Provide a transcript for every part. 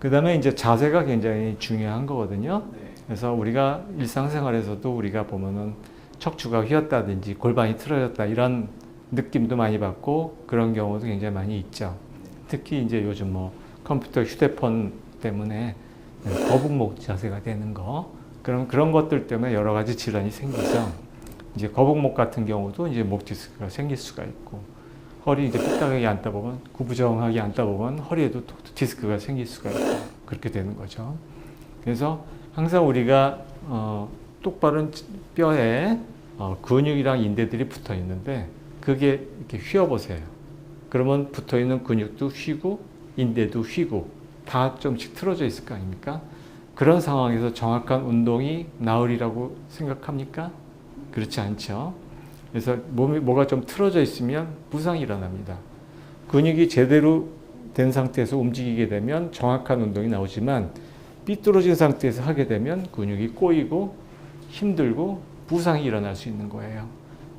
그 다음에 이제 자세가 굉장히 중요한 거거든요. 네. 그래서 우리가 일상생활에서도 우리가 보면은 척추가 휘었다든지 골반이 틀어졌다 이런 느낌도 많이 받고 그런 경우도 굉장히 많이 있죠. 특히 이제 요즘 뭐 컴퓨터, 휴대폰 때문에 거북목 자세가 되는 거 그런 것들 때문에 여러 가지 질환이 생기죠. 이제 거북목 같은 경우도 이제 목 디스크가 생길 수가 있고 허리 이제 삐딱하게 앉다 보면 구부정하게 앉다 보면 허리에도 디스크가 생길 수가 있고 그렇게 되는 거죠. 그래서 항상 우리가 똑바른 뼈에 근육이랑 인대들이 붙어 있는데 그게 이렇게 휘어 보세요. 그러면 붙어 있는 근육도 휘고 인대도 휘고 다 좀씩 틀어져 있을 거 아닙니까? 그런 상황에서 정확한 운동이 나으리라고 생각합니까? 그렇지 않죠. 그래서 뭐가 좀 틀어져 있으면 부상이 일어납니다. 근육이 제대로 된 상태에서 움직이게 되면 정확한 운동이 나오지만 삐뚤어진 상태에서 하게 되면 근육이 꼬이고 힘들고 부상이 일어날 수 있는 거예요.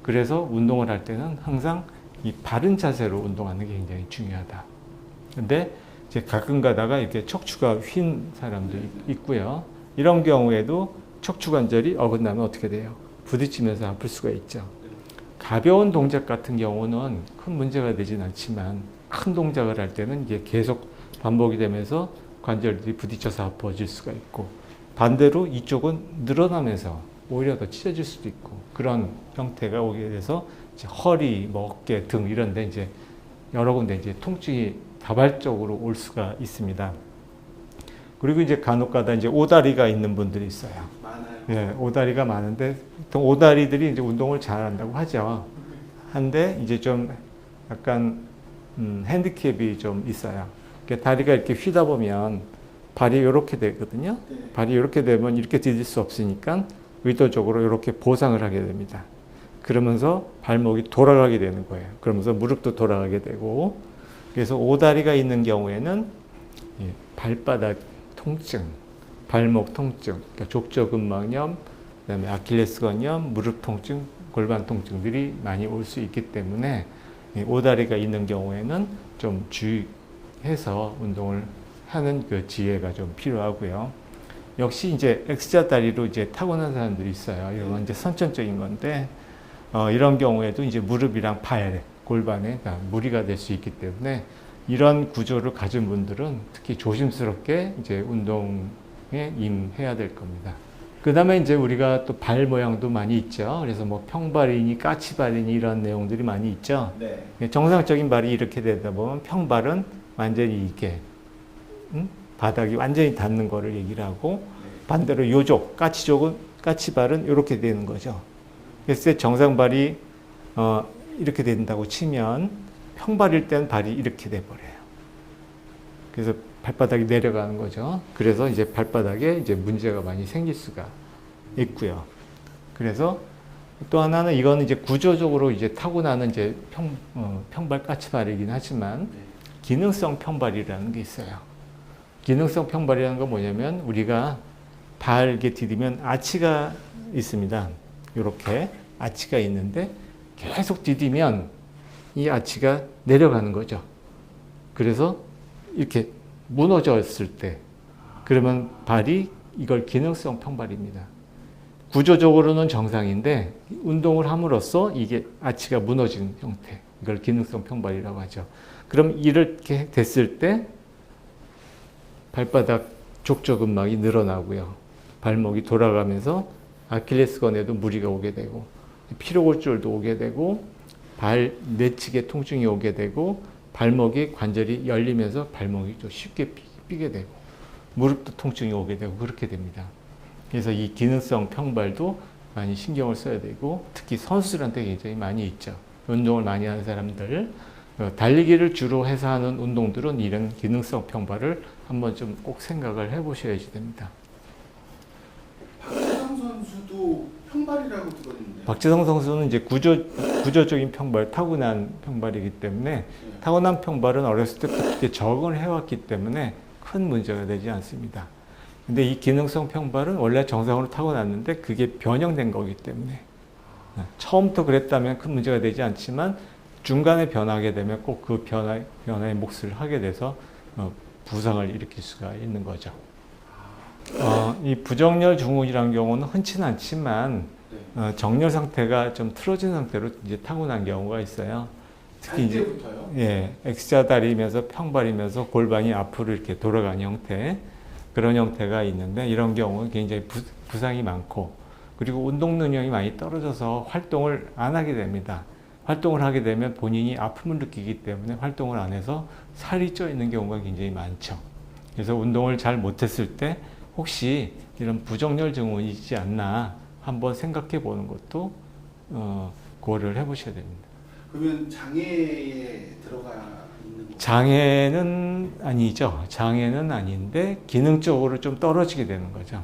그래서 운동을 할 때는 항상 이 바른 자세로 운동하는 게 굉장히 중요하다. 근데 이제 가끔 가다가 이렇게 척추가 휜 사람도 있고요. 이런 경우에도 척추 관절이 어긋나면 어떻게 돼요? 부딪히면서 아플 수가 있죠. 가벼운 동작 같은 경우는 큰 문제가 되진 않지만 큰 동작을 할 때는 이게 계속 반복이 되면서 관절들이 부딪혀서 아파질 수가 있고 반대로 이쪽은 늘어나면서 오히려 더 찢어질 수도 있고 그런 형태가 오게 돼서 이제 허리, 뭐 어깨, 등 이런 데 이제 여러 군데 이제 통증이 다발적으로 올 수가 있습니다. 그리고 이제 간혹가다 이제 오다리가 있는 분들이 있어요. 많아요. 예, 오다리가 많은데 보통 오다리들이 이제 운동을 잘한다고 하죠. 한데 이제 좀 약간 핸디캡이 좀 있어요. 그러니까 다리가 이렇게 휘다 보면 발이 이렇게 되거든요. 네. 발이 이렇게 되면 이렇게 디딜 수 없으니까 의도적으로 이렇게 보상을 하게 됩니다. 그러면서 발목이 돌아가게 되는 거예요. 그러면서 무릎도 돌아가게 되고 그래서 오다리가 있는 경우에는 발바닥 통증, 발목 통증, 그러니까 족저근막염, 그다음에 아킬레스건염, 무릎 통증, 골반 통증들이 많이 올 수 있기 때문에 오다리가 있는 경우에는 좀 주의해서 운동을 하는 그 지혜가 좀 필요하고요. 역시 이제 X자 다리로 이제 타고난 사람들이 있어요. 이런 건 이제 선천적인 건데 이런 경우에도 이제 무릎이랑 발, 골반에 무리가 될 수 있기 때문에 이런 구조를 가진 분들은 특히 조심스럽게 이제 운동에 임해야 될 겁니다. 그 다음에 이제 우리가 또 발 모양도 많이 있죠. 그래서 뭐 평발이니 까치발이니 이런 내용들이 많이 있죠. 네. 정상적인 발이 이렇게 되다 보면 평발은 완전히 이렇게 바닥이 완전히 닿는 거를 얘기를 하고 반대로 요족, 까치발은 이렇게 되는 거죠. 그래서 정상발이 이렇게 된다고 치면 평발일 때는 발이 이렇게 돼버려요. 그래서 발바닥이 내려가는 거죠. 그래서 이제 발바닥에 이제 문제가 많이 생길 수가 있고요. 그래서 또 하나는 이거는 이제 구조적으로 이제 타고나는 이제 평발 까치발이긴 하지만 기능성 평발이라는 게 있어요. 기능성 평발이라는 건 뭐냐면 우리가 발 이렇게 디디면 아치가 있습니다. 이렇게 아치가 있는데 계속 디디면 이 아치가 내려가는 거죠. 그래서 이렇게 무너졌을 때 그러면 발이 이걸 기능성 평발입니다. 구조적으로는 정상인데 운동을 함으로써 이게 아치가 무너지는 형태 이걸 기능성 평발이라고 하죠. 그럼 이렇게 됐을 때 발바닥 족저근막이 늘어나고요. 발목이 돌아가면서 아킬레스건에도 무리가 오게 되고 피로골절도 오게 되고 발 내측에 통증이 오게 되고 발목이 관절이 열리면서 발목이 좀 쉽게 삐게 되고 무릎도 통증이 오게 되고 그렇게 됩니다. 그래서 이 기능성 평발도 많이 신경을 써야 되고 특히 선수들한테 굉장히 많이 있죠. 운동을 많이 하는 사람들 달리기를 주로 해서 하는 운동들은 이런 기능성 평발을 한번 좀 꼭 생각을 해보셔야지 됩니다. 박지성 선수도 평발이라고 들었는데. 박지성 선수는 이제 구조적인 평발, 타고난 평발이기 때문에 타고난 평발은 어렸을 때부터 적응을 해왔기 때문에 큰 문제가 되지 않습니다. 근데 이 기능성 평발은 원래 정상으로 타고났는데 그게 변형된 거기 때문에 처음부터 그랬다면 큰 문제가 되지 않지만 중간에 변하게 되면 꼭 그 변화의 몫을 하게 돼서 부상을 일으킬 수가 있는 거죠. 이 부정열 증후군이라는 경우는 흔치는 않지만 정열 상태가 좀 틀어진 상태로 이제 타고난 경우가 있어요. 특히 이제 때부터요? 예, X자다리면서 평발이면서 골반이 앞으로 이렇게 돌아가는 형태 그런 형태가 있는데 이런 경우는 굉장히 부상이 많고 그리고 운동 능력이 많이 떨어져서 활동을 안 하게 됩니다. 활동을 하게 되면 본인이 아픔을 느끼기 때문에 활동을 안 해서 살이 쪄 있는 경우가 굉장히 많죠. 그래서 운동을 잘 못했을 때 혹시 이런 부정열 증후군이 있지 않나 한번 생각해 보는 것도 고려를 해 보셔야 됩니다. 그러면 장애에 들어가 있는 거? 장애는 아니죠. 장애는 아닌데 기능적으로 좀 떨어지게 되는 거죠.